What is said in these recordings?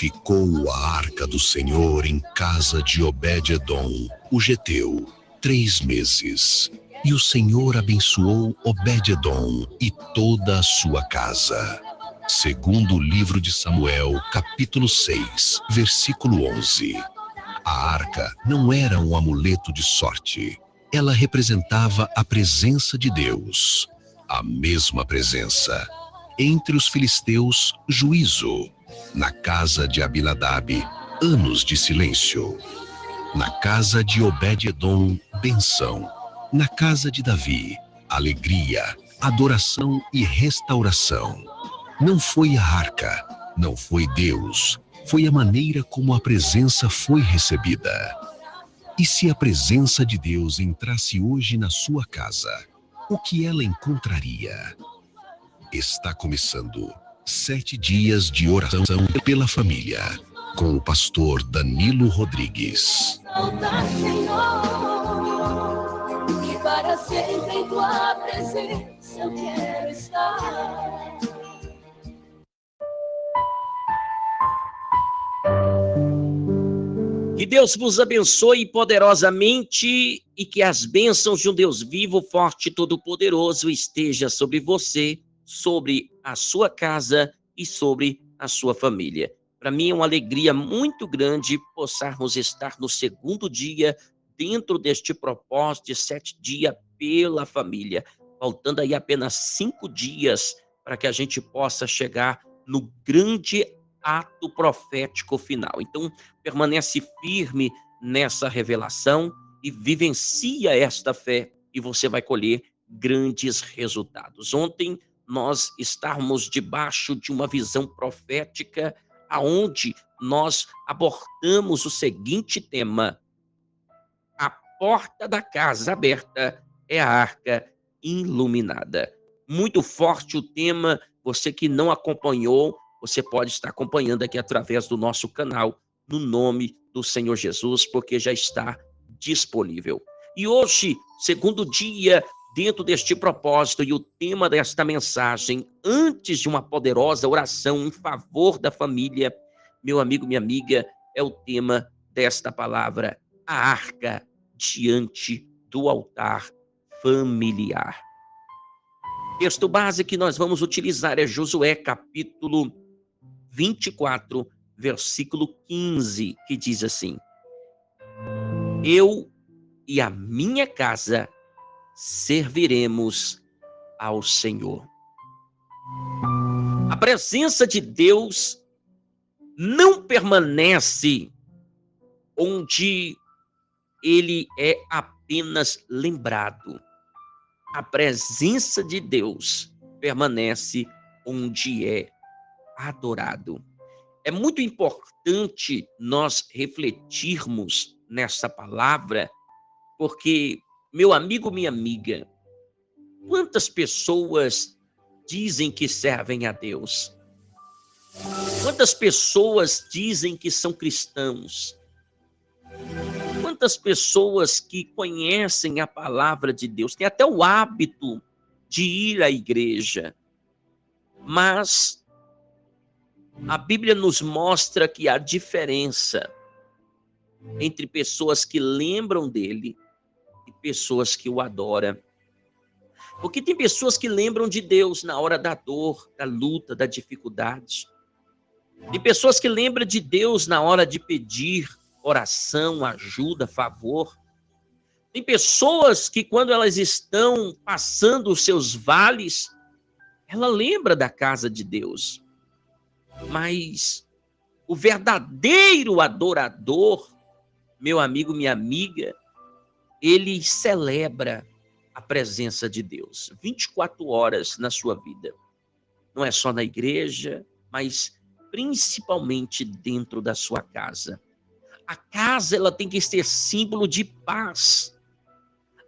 Ficou a arca do Senhor em casa de Obed-edom, o geteu, 3 meses. E o Senhor abençoou Obed-edom e toda a sua casa. Segundo o livro de Samuel, capítulo 6, versículo 11. A arca não era um amuleto de sorte. Ela representava a presença de Deus. A mesma presença. Entre os filisteus, juízo. Na casa de Abinadab, anos de silêncio. Na casa de Obed-edom, bênção. Na casa de Davi, alegria, adoração e restauração. Não foi a arca, não foi Deus, foi a maneira como a presença foi recebida. E se a presença de Deus entrasse hoje na sua casa, o que ela encontraria? Está começando 7 dias de oração pela família, com o pastor Danilo Rodrigues. Que para sempre em tua presença eu quero estar. Que Deus vos abençoe poderosamente e que as bênçãos de um Deus vivo, forte e todo-poderoso esteja sobre você, sobre a sua casa e sobre a sua família. Para mim é uma alegria muito grande possarmos estar no segundo dia dentro deste propósito de 7 dias pela família. Faltando aí apenas 5 dias para que a gente possa chegar no grande ato profético final. Então, permanece firme nessa revelação e vivencia esta fé e você vai colher grandes resultados. Ontem nós estávamos debaixo de uma visão profética aonde nós abordamos o seguinte tema: a porta da casa aberta é a arca iluminada. Muito forte o tema. Você que não acompanhou, você pode estar acompanhando aqui através do nosso canal, no nome do Senhor Jesus, porque já está disponível. E hoje, segundo dia, dentro deste propósito, e o tema desta mensagem, antes de uma poderosa oração em favor da família, meu amigo, minha amiga, é o tema desta palavra: a arca diante do altar familiar. O texto base que nós vamos utilizar é Josué, capítulo 24, versículo 15, que diz assim: eu e a minha casa serviremos ao Senhor. A presença de Deus não permanece onde ele é apenas lembrado. A presença de Deus permanece onde é adorado. É muito importante nós refletirmos nessa palavra, porque, meu amigo, minha amiga, quantas pessoas dizem que servem a Deus? Quantas pessoas dizem que são cristãos? Quantas pessoas que conhecem a palavra de Deus, têm até o hábito de ir à igreja, mas a Bíblia nos mostra que há diferença entre pessoas que lembram dele e pessoas que o adoram. Porque tem pessoas que lembram de Deus na hora da dor, da luta, da dificuldade. Tem pessoas que lembram de Deus na hora de pedir oração, ajuda, favor. Tem pessoas que quando elas estão passando os seus vales, ela lembra da casa de Deus. Mas o verdadeiro adorador, meu amigo, minha amiga, ele celebra a presença de Deus 24 horas na sua vida. Não é só na igreja, mas principalmente dentro da sua casa. A casa, ela tem que ser símbolo de paz.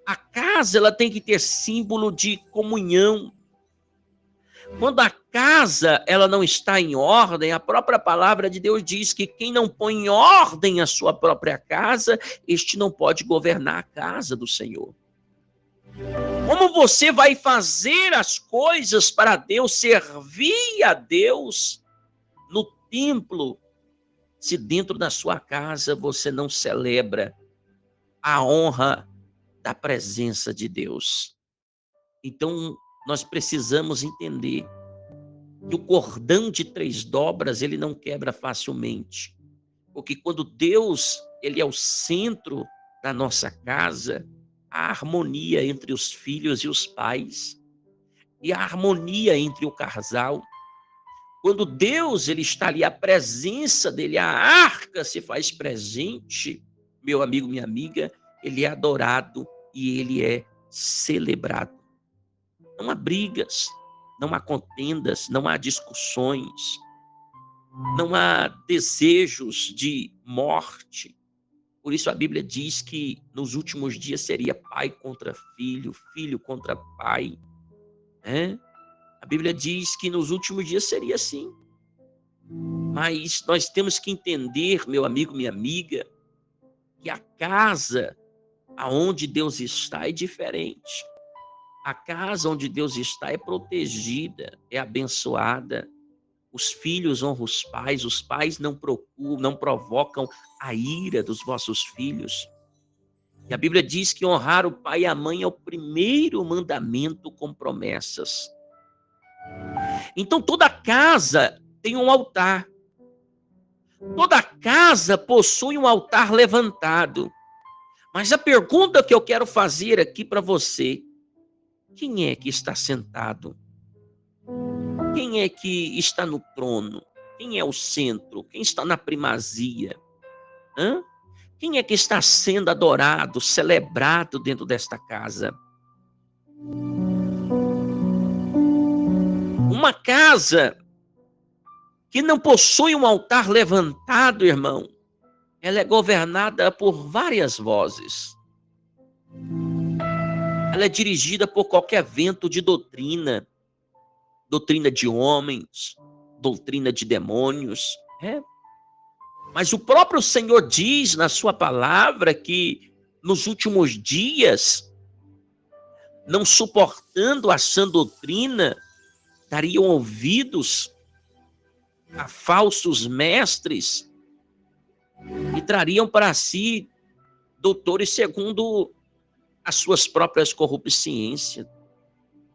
A casa, ela tem que ter símbolo de comunhão. Quando a casa, ela não está em ordem, a própria palavra de Deus diz que quem não põe em ordem a sua própria casa, este não pode governar a casa do Senhor. Como você vai fazer as coisas para Deus, servir a Deus no templo, se dentro da sua casa você não celebra a honra da presença de Deus. Então, nós precisamos entender que o cordão de 3 dobras, ele não quebra facilmente. Porque quando Deus, ele é o centro da nossa casa, a harmonia entre os filhos e os pais, e a harmonia entre o casal. Quando Deus, ele está ali, a presença dele, a arca se faz presente, meu amigo, minha amiga, ele é adorado e ele é celebrado. Não há brigas, não há contendas, não há discussões, não há desejos de morte. Por isso a Bíblia diz que nos últimos dias seria pai contra filho, filho contra pai. Né? A Bíblia diz que nos últimos dias seria assim. Mas nós temos que entender, meu amigo, minha amiga, que a casa aonde Deus está é diferente. A casa onde Deus está é protegida, é abençoada. Os filhos honram os pais não procuram, não provocam a ira dos vossos filhos. E a Bíblia diz que honrar o pai e a mãe é o primeiro mandamento com promessas. Então toda casa tem um altar. Toda casa possui um altar levantado. Mas a pergunta que eu quero fazer aqui para você: quem é que está sentado? Quem é que está no trono? Quem é o centro? Quem está na primazia? Hã? Quem é que está sendo adorado, celebrado dentro desta casa? Uma casa que não possui um altar levantado, irmão, ela é governada por várias vozes. Ela é dirigida por qualquer vento de doutrina. Doutrina de homens, doutrina de demônios. Mas o próprio Senhor diz na sua palavra que nos últimos dias, não suportando a sã doutrina, dariam ouvidos a falsos mestres e trariam para si doutores segundo as suas próprias corrupciências,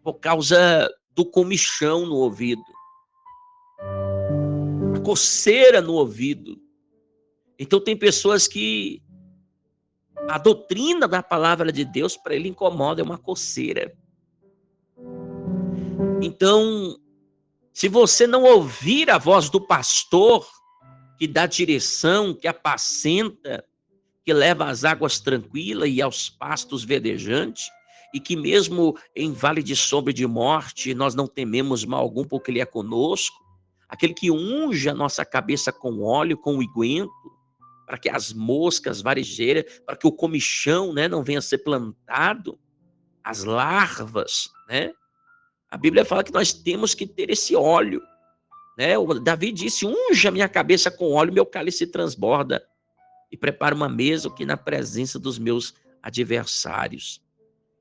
por causa do comichão no ouvido, a coceira no ouvido. Então tem pessoas que a doutrina da palavra de Deus para ele incomoda, é uma coceira. Então, se você não ouvir a voz do pastor, que dá direção, que apacenta, que leva às águas tranquilas e aos pastos verdejantes, e que mesmo em vale de sombra e de morte, nós não tememos mal algum, porque ele é conosco, aquele que unge a nossa cabeça com óleo, com unguento, para que as moscas varejeiras, para que o comichão, né, não venha a ser plantado, as larvas, né? A Bíblia fala que nós temos que ter esse óleo, né? O Davi disse: unja a minha cabeça com óleo, meu cálice transborda, e prepara uma mesa aqui na presença dos meus adversários.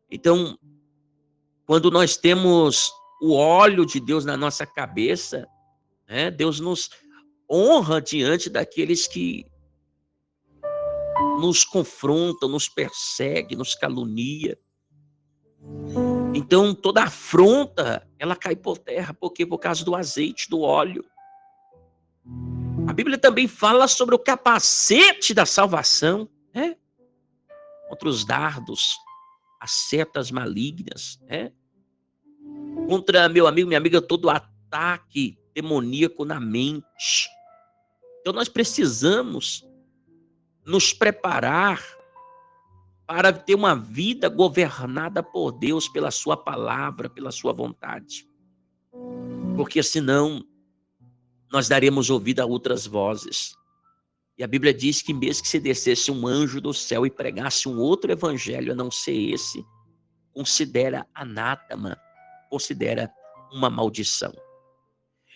Então, quando nós temos o óleo de Deus na nossa cabeça, né, Deus nos honra diante daqueles que nos confrontam, nos perseguem, nos calunia. Então, toda afronta, ela cai por terra, porque por causa do azeite, do óleo. A Bíblia também fala sobre o capacete da salvação, né? Contra os dardos, as setas malignas, né? Contra, meu amigo, minha amiga, todo ataque demoníaco na mente. Então nós precisamos nos preparar para ter uma vida governada por Deus, pela sua palavra, pela sua vontade. Porque senão nós daremos ouvido a outras vozes. E a Bíblia diz que mesmo que se descesse um anjo do céu e pregasse um outro evangelho a não ser esse, considera anátema, considera uma maldição.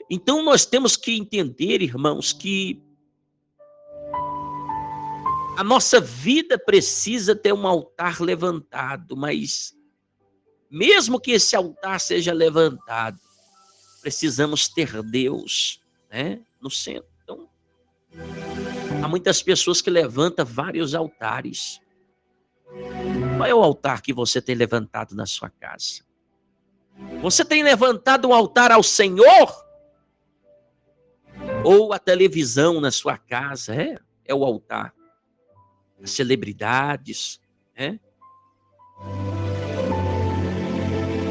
Então nós temos que entender, irmãos, que a nossa vida precisa ter um altar levantado, mas mesmo que esse altar seja levantado, precisamos ter Deus, né, no centro. Então, Há muitas pessoas que levantam vários altares. Qual é o altar que você tem levantado na sua casa? Você tem levantado um altar ao Senhor? Ou a televisão na sua casa? É o altar. As celebridades, né?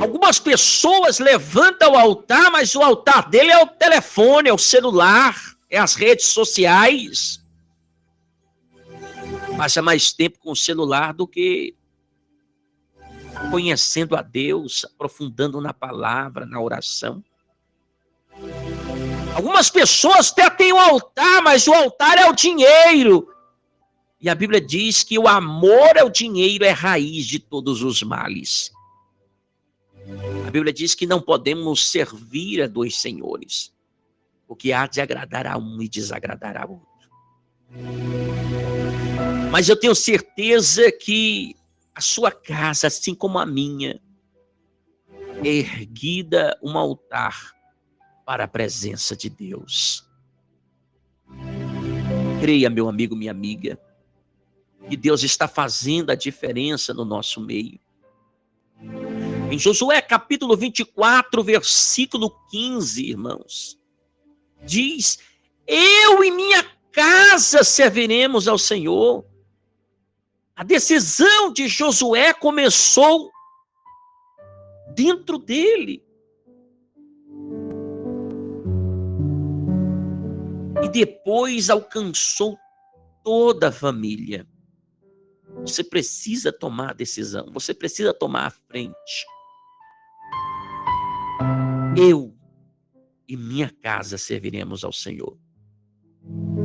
Algumas pessoas levantam o altar, mas o altar dele é o telefone, é o celular, é as redes sociais. Passa mais tempo com o celular do que conhecendo a Deus, aprofundando na palavra, na oração. Algumas pessoas até têm um altar, mas o altar é o dinheiro. E a Bíblia diz que o amor ao dinheiro é raiz de todos os males. A Bíblia diz que não podemos servir a dois senhores, porque há de agradar a um e desagradar a outro. Mas eu tenho certeza que a sua casa, assim como a minha, é erguida um altar para a presença de Deus. Creia, meu amigo, minha amiga, que Deus está fazendo a diferença no nosso meio. Em Josué capítulo 24, versículo 15, irmãos, diz: eu e minha casa serviremos ao Senhor. A decisão de Josué começou dentro dele. E depois alcançou toda a família. Você precisa tomar a decisão, você precisa tomar a frente. Eu e minha casa serviremos ao Senhor.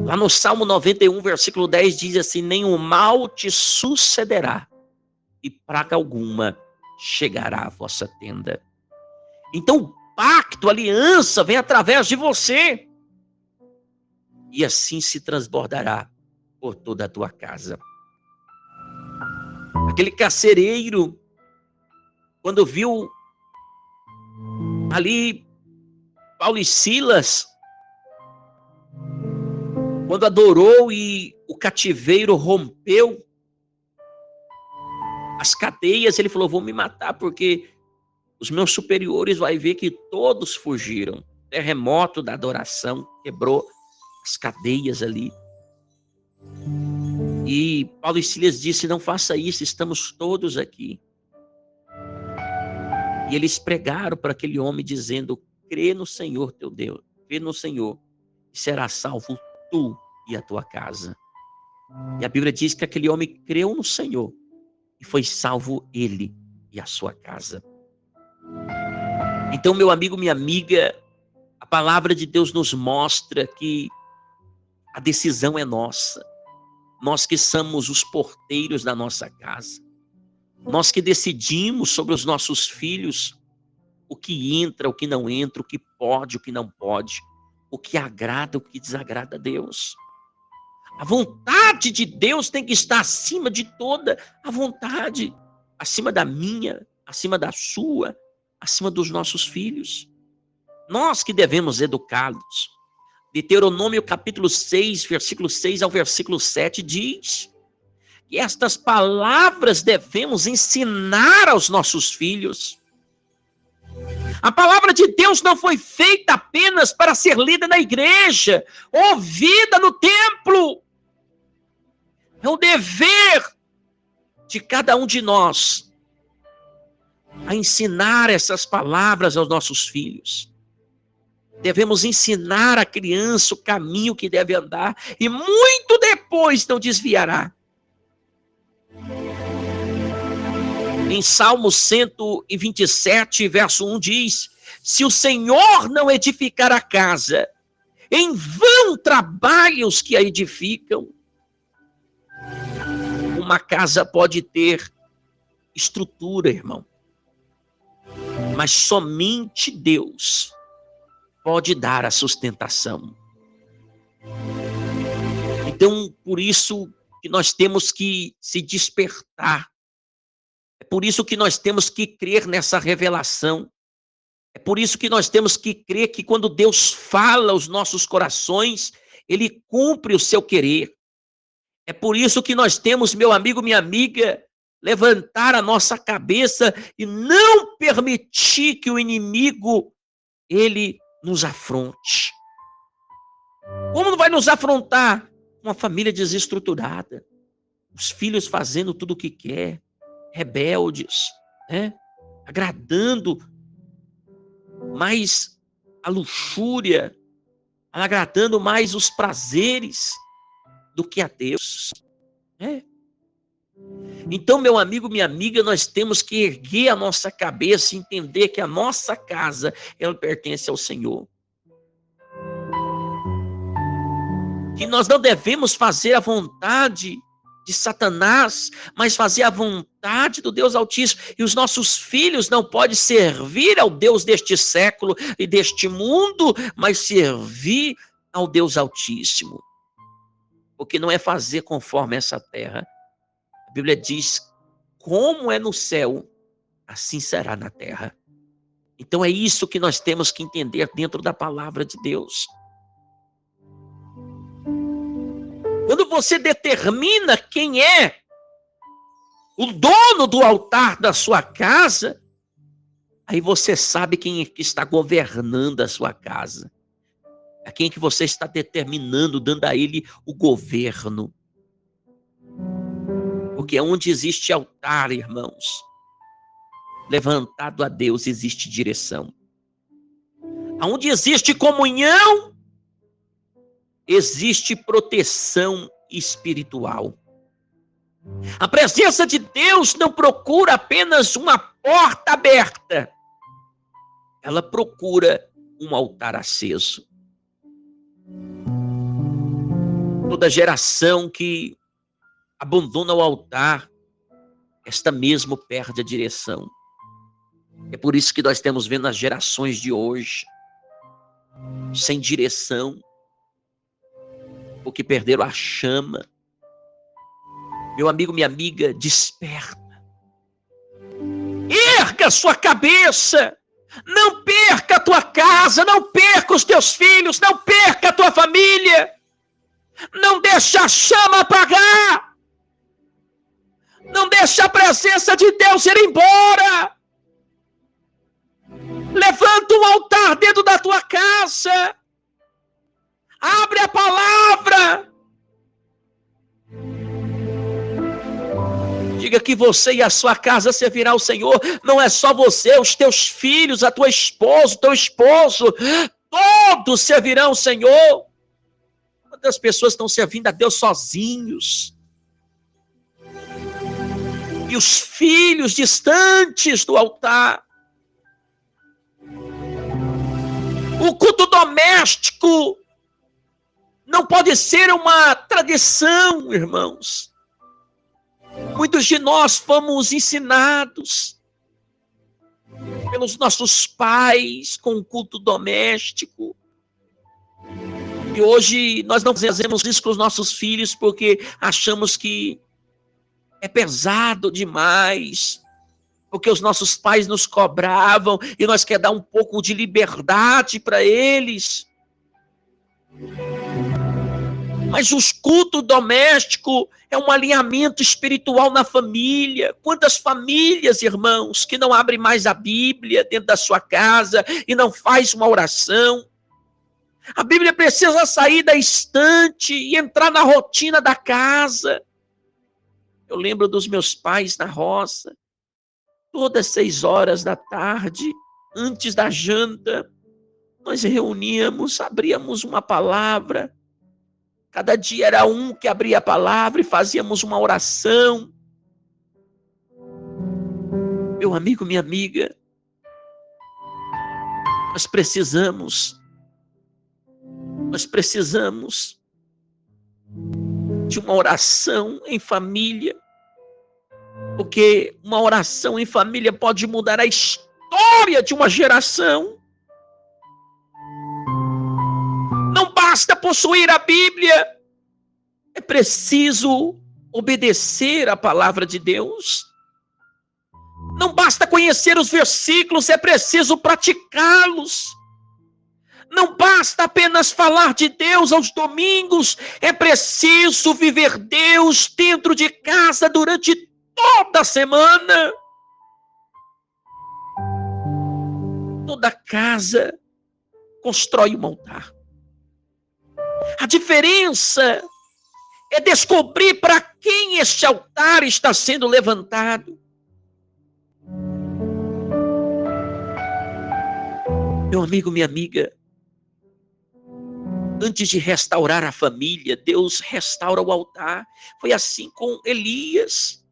Lá no Salmo 91, versículo 10, diz assim: nenhum mal te sucederá, e praga alguma chegará à vossa tenda. Então o pacto, a aliança, vem através de você. E assim se transbordará por toda a tua casa. Aquele carcereiro, quando viu ali Paulo e Silas, quando adorou e o cativeiro rompeu as cadeias, ele falou: vou me matar, porque os meus superiores vão ver que todos fugiram. Terremoto da adoração quebrou as cadeias ali. E Paulo e Silas disse: não faça isso, estamos todos aqui. E eles pregaram para aquele homem dizendo: crê no Senhor teu Deus, crê no Senhor, e será salvo tu e a tua casa. E a Bíblia diz que aquele homem creu no Senhor e foi salvo ele e a sua casa. Então, meu amigo, minha amiga, a palavra de Deus nos mostra que a decisão é nossa. Nós que somos os porteiros da nossa casa. Nós que decidimos sobre os nossos filhos o que entra, o que não entra, o que pode, o que não pode, o que agrada, o que desagrada a Deus. A vontade de Deus tem que estar acima de toda a vontade, acima da minha, acima da sua, acima dos nossos filhos. Nós que devemos educá-los. Deuteronômio capítulo 6, versículo 6 ao versículo 7 diz que estas palavras devemos ensinar aos nossos filhos. A palavra de Deus não foi feita apenas para ser lida na igreja, ouvida no templo. É o dever de cada um de nós a ensinar essas palavras aos nossos filhos. Devemos ensinar a criança o caminho que deve andar e muito depois não desviará. Em Salmo 127, verso 1 diz: se o Senhor não edificar a casa, em vão trabalham os que a edificam. Uma casa pode ter estrutura, irmão, mas somente Deus pode dar a sustentação. Então, por isso que nós temos que se despertar. É por isso que nós temos que crer nessa revelação. É por isso que nós temos que crer que quando Deus fala aos nossos corações, ele cumpre o seu querer. É por isso que nós temos, meu amigo, minha amiga, levantar a nossa cabeça e não permitir que o inimigo, ele nos afronte. Como não vai nos afrontar? Uma família desestruturada, os filhos fazendo tudo o que quer, rebeldes, né? Agradando mais a luxúria, agradando mais os prazeres do que a Deus, né? Então, meu amigo, minha amiga, nós temos que erguer a nossa cabeça e entender que a nossa casa, ela pertence ao Senhor. Que nós não devemos fazer a vontade de Satanás, mas fazer a vontade do Deus Altíssimo. E os nossos filhos não podem servir ao Deus deste século e deste mundo, mas servir ao Deus Altíssimo. Porque não é fazer conforme essa terra. A Bíblia diz, como é no céu, assim será na terra. Então é isso que nós temos que entender dentro da palavra de Deus. Quando você determina quem é o dono do altar da sua casa, aí você sabe quem é que está governando a sua casa. A quem é que você está determinando, dando a ele o governo. Porque onde existe altar, irmãos, levantado a Deus, existe direção. Onde existe comunhão, existe proteção espiritual. A presença de Deus não procura apenas uma porta aberta. Ela procura um altar aceso. Toda geração que abandona o altar, esta mesmo perde a direção. É por isso que nós estamos vendo as gerações de hoje sem direção, porque perderam a chama. Meu amigo, minha amiga, desperta. Erga a sua cabeça. Não perca a tua casa, não perca os teus filhos, não perca a tua família. Não deixa a chama apagar. Não deixa a presença de Deus ir embora. Levanta um altar dentro da tua casa. Abre a palavra. Diga que você e a sua casa servirá ao Senhor. Não é só você, os teus filhos, a tua esposa, o teu esposo. Todos servirão ao Senhor. Quantas pessoas estão servindo a Deus sozinhos? E os filhos distantes do altar. O culto doméstico não pode ser uma tradição, irmãos. Muitos de nós fomos ensinados pelos nossos pais com o culto doméstico. E hoje nós não fazemos isso com os nossos filhos porque achamos que é pesado demais. Porque os nossos pais nos cobravam e nós queremos dar um pouco de liberdade para eles. Mas o culto doméstico é um alinhamento espiritual na família. Quantas famílias, irmãos, que não abrem mais a Bíblia dentro da sua casa e não faz uma oração? A Bíblia precisa sair da estante e entrar na rotina da casa. Eu lembro dos meus pais na roça. Todas 6 horas da tarde, antes da janta, nós reuníamos, abríamos uma palavra. Cada dia era um que abria a palavra e fazíamos uma oração. Meu amigo, minha amiga, nós precisamos de uma oração em família. Porque uma oração em família pode mudar a história de uma geração. Não basta possuir a Bíblia. É preciso obedecer a palavra de Deus. Não basta conhecer os versículos, é preciso praticá-los. Não basta apenas falar de Deus aos domingos, é preciso viver Deus dentro de casa durante toda a semana. Toda casa constrói um altar. A diferença é descobrir para quem este altar está sendo levantado. Meu amigo, minha amiga, antes de restaurar a família, Deus restaura o altar. Foi assim com Elias.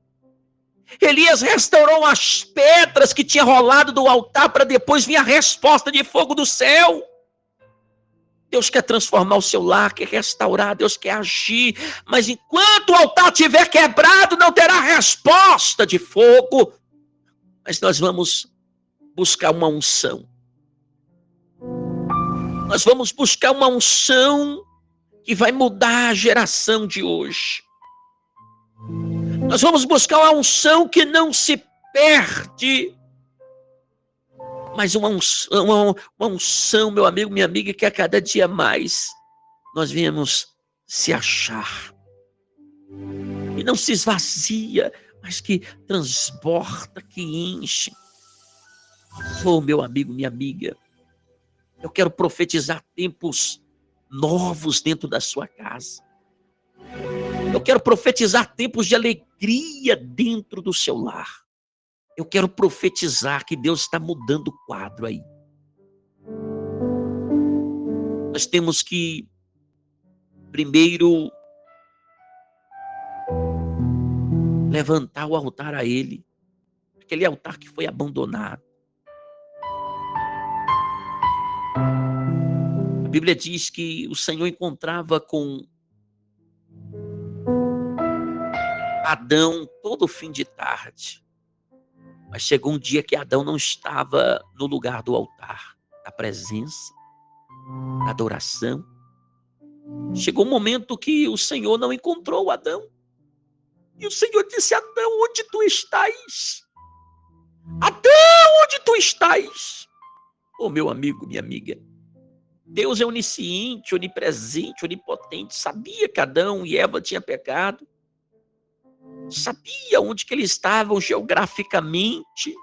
Elias restaurou as pedras que tinha rolado do altar para depois vir a resposta de fogo do céu. Deus quer transformar o seu lar, quer restaurar, Deus quer agir, mas enquanto o altar estiver quebrado, não terá resposta de fogo. Mas nós vamos buscar uma unção. Nós vamos buscar uma unção que vai mudar a geração de hoje. Nós vamos buscar uma unção que não se perde, mas uma unção, meu amigo, minha amiga, que a cada dia mais nós viemos se achar. E não se esvazia, mas que transborda, que enche. Oh, meu amigo, minha amiga, eu quero profetizar tempos novos dentro da sua casa. Eu quero profetizar tempos de alegria dentro do seu lar. Eu quero profetizar que Deus está mudando o quadro aí. Nós temos que, primeiro, levantar o altar a Ele. Aquele altar que foi abandonado. A Bíblia diz que o Senhor encontrava com Adão todo fim de tarde. Mas chegou um dia que Adão não estava no lugar do altar, da presença, da adoração. Chegou um momento que o Senhor não encontrou Adão. E o Senhor disse: Adão, onde tu estás? Adão, onde tu estás? Oh, meu amigo, minha amiga, Deus é onisciente, onipresente, onipotente. Sabia que Adão e Eva tinham pecado. Sabia onde que eles estavam geograficamente.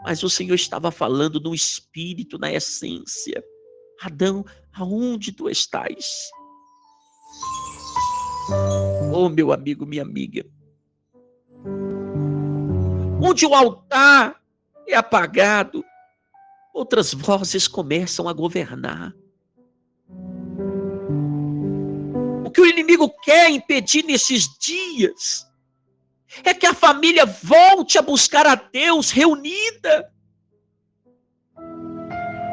Mas o Senhor estava falando no espírito, na essência. Adão, aonde tu estás? Oh, meu amigo, minha amiga. Onde o altar é apagado, outras vozes começam a governar. O que o inimigo quer impedir nesses dias é que a família volte a buscar a Deus reunida.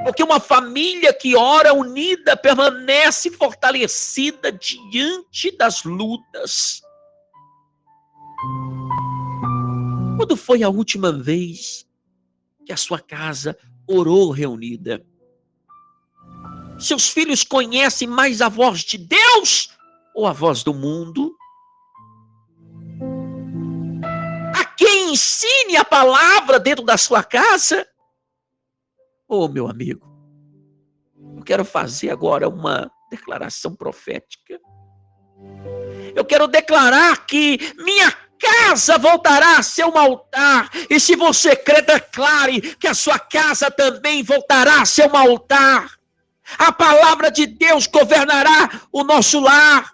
Porque uma família que ora unida permanece fortalecida diante das lutas. Quando foi a última vez que a sua casa orou reunida? Seus filhos conhecem mais a voz de Deus ou a voz do mundo? A quem ensine a palavra dentro da sua casa? Oh, meu amigo, eu quero fazer agora uma declaração profética. Eu quero declarar que minha casa voltará a ser um altar. E se você crê, declare que a sua casa também voltará a ser um altar. A palavra de Deus governará o nosso lar.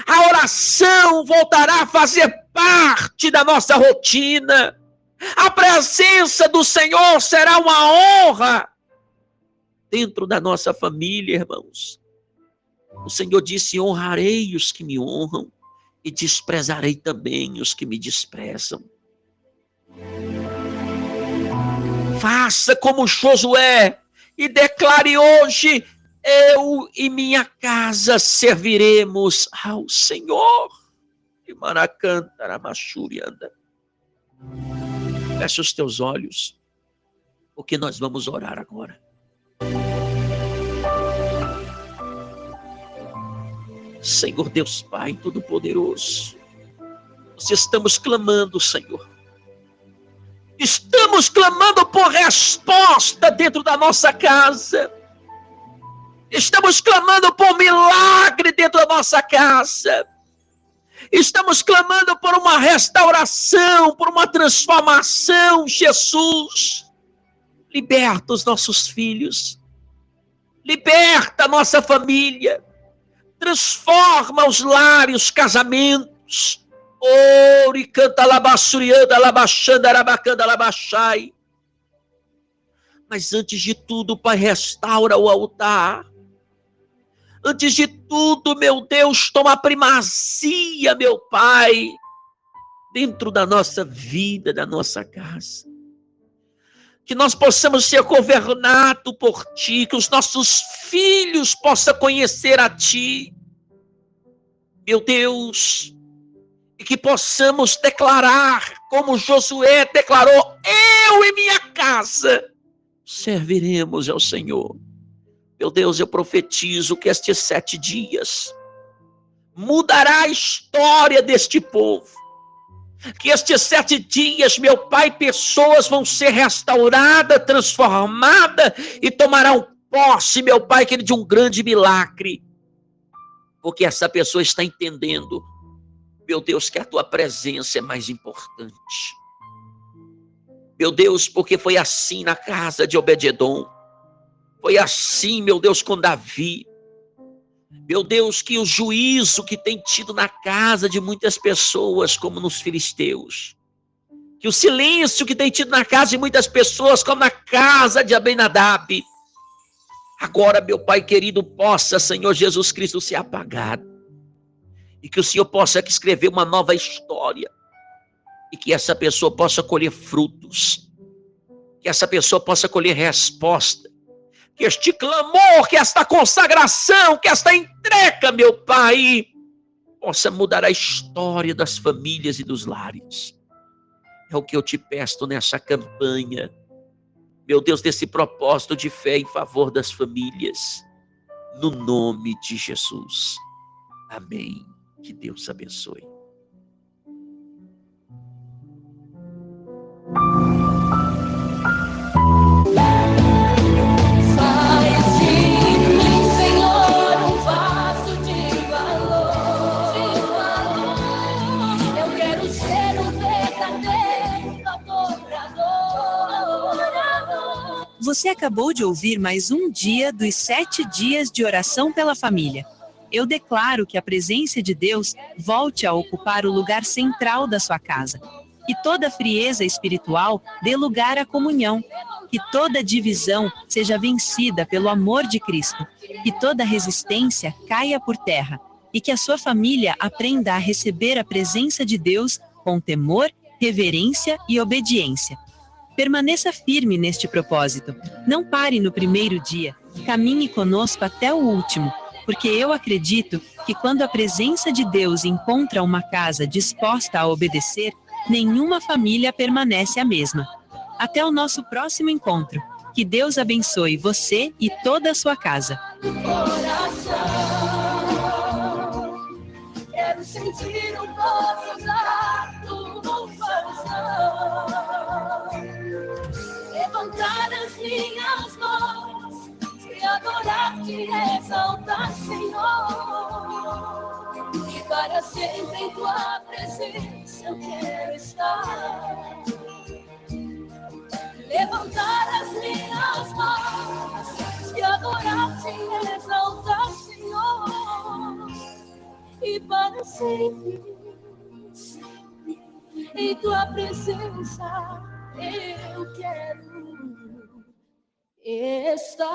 A oração voltará a fazer parte da nossa rotina. A presença do Senhor será uma honra dentro da nossa família, irmãos. O Senhor disse: honrarei os que me honram e desprezarei também os que me desprezam. Faça como Josué e declare hoje: eu e minha casa serviremos ao Senhor. E Maracantaramasurianda. Feche os teus olhos, porque nós vamos orar agora. Senhor Deus Pai Todo-Poderoso, nós estamos clamando, Senhor. Estamos clamando por resposta dentro da nossa casa. Estamos clamando por milagre dentro da nossa casa. Estamos clamando por uma restauração, por uma transformação. Jesus, liberta os nossos filhos. Liberta a nossa família. Transforma os lares, os casamentos. Ori canta labassurianda, labaxanda, arabacanda, labaxai. Mas antes de tudo, Pai, restaura o altar. Antes de tudo, meu Deus, toma primazia, meu Pai, dentro da nossa vida, da nossa casa. Que nós possamos ser governados por Ti, que os nossos filhos possam conhecer a Ti, meu Deus, e que possamos declarar, como Josué declarou: eu e minha casa serviremos ao Senhor. Meu Deus, eu profetizo que estes 7 dias mudará a história deste povo. Que estes 7 dias, meu Pai, pessoas vão ser restauradas, transformadas e tomarão posse, meu Pai, querido, de um grande milagre. Porque essa pessoa está entendendo, meu Deus, que a Tua presença é mais importante. Meu Deus, porque foi assim na casa de Obed-edom. Foi assim, meu Deus, com Davi. Meu Deus, que o juízo que tem tido na casa de muitas pessoas, como nos filisteus. Que o silêncio que tem tido na casa de muitas pessoas, como na casa de Abinadab. Agora, meu Pai querido, possa, Senhor Jesus Cristo, ser apagado. E que o Senhor possa escrever uma nova história. E que essa pessoa possa colher frutos. Que essa pessoa possa colher resposta. Que este clamor, que esta consagração, que esta entrega, meu Pai, possa mudar a história das famílias e dos lares. É o que eu te peço nessa campanha, meu Deus, desse propósito de fé em favor das famílias, no nome de Jesus. Amém. Que Deus abençoe. Você acabou de ouvir mais um dia dos 7 dias de oração pela família. Eu declaro que a presença de Deus volte a ocupar o lugar central da sua casa. Que toda frieza espiritual dê lugar à comunhão. Que toda divisão seja vencida pelo amor de Cristo. Que toda resistência caia por terra. E que a sua família aprenda a receber a presença de Deus com temor, reverência e obediência. Permaneça firme neste propósito. Não pare no primeiro dia. Caminhe conosco até o último, porque eu acredito que quando a presença de Deus encontra uma casa disposta a obedecer, nenhuma família permanece a mesma. Até o nosso próximo encontro. Que Deus abençoe você e toda a sua casa. Quero sentir um pouco da tua unção. Levantar as minhas mãos e adorar-te e exaltar, Senhor. E para sempre em tua presença eu quero estar. Levantar as minhas mãos e adorar-te e exaltar, Senhor. E para sempre em tua presença eu quero estar.